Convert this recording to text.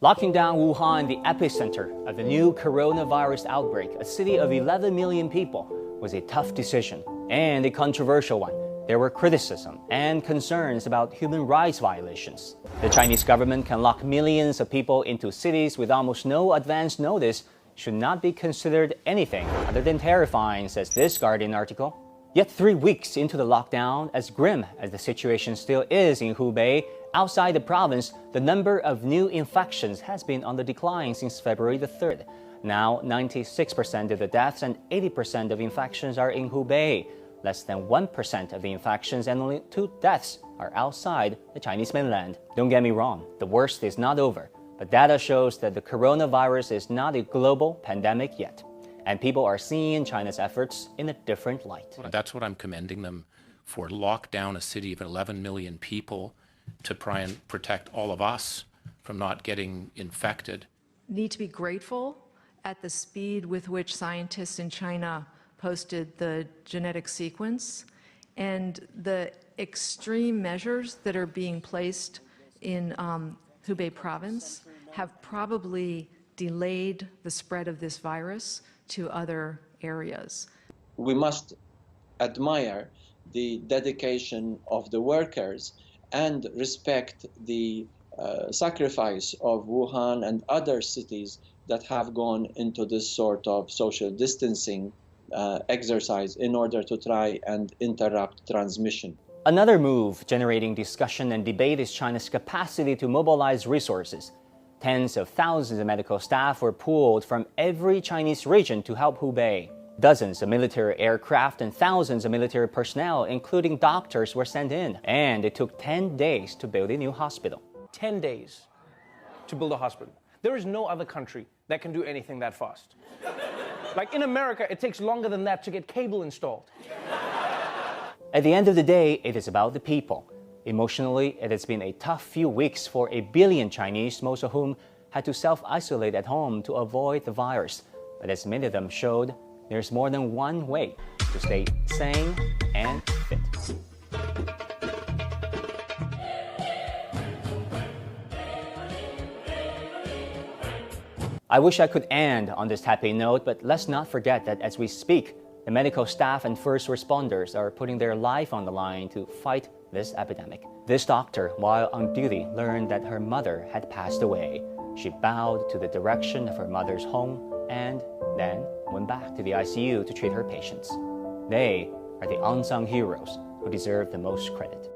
Locking down Wuhan, the epicenter of the new coronavirus outbreak, a city of 11 million people, was a tough decision and a controversial one. There were criticism and concerns about human rights violations. The Chinese government can lock millions of people into cities with almost no advance notice should not be considered anything other than terrifying, says this Guardian article. Yet 3 weeks into the lockdown, as grim as the situation still is in Hubei, outside the province, the number of new infections has been on the decline since February the 3rd. Now, 96% of the deaths and 80% of infections are in Hubei. Less than 1% of the infections and only 2 deaths are outside the Chinese mainland. Don't get me wrong, the worst is not over. But data shows that the coronavirus is not a global pandemic yet. And people are seeing China's efforts in a different light. That's what I'm commending them for. Lock down a city of 11 million people to try and protect all of us from not getting infected. Need to be grateful at the speed with which scientists in China posted the genetic sequence and the extreme measures that are being placed in Hubei province have probably delayed the spread of this virus to other areas. We must admire the dedication of the workers and respect the sacrifice of Wuhan and other cities that have gone into this sort of social distancing exercise in order to try and interrupt transmission. Another move generating discussion and debate is China's capacity to mobilize resources. Tens of thousands of medical staff were pulled from every Chinese region to help Hubei. Dozens of military aircraft and thousands of military personnel, including doctors, were sent in. And it took 10 days to build a new hospital. 10 days to build a hospital. There is no other country that can do anything that fast. Like in America, it takes longer than that to get cable installed. At the end of the day, it is about the people. Emotionally, it has been a tough few weeks for 1 billion Chinese, most of whom had to self-isolate at home to avoid the virus. But as many of them showed, there's more than one way to stay sane and fit. I wish I could end on this happy note, but let's not forget that as we speak, the medical staff and first responders are putting their life on the line to fight this epidemic. This doctor, while on duty, learned that her mother had passed away. She bowed to the direction of her mother's home and then went back to the ICU to treat her patients. They are the unsung heroes who deserve the most credit.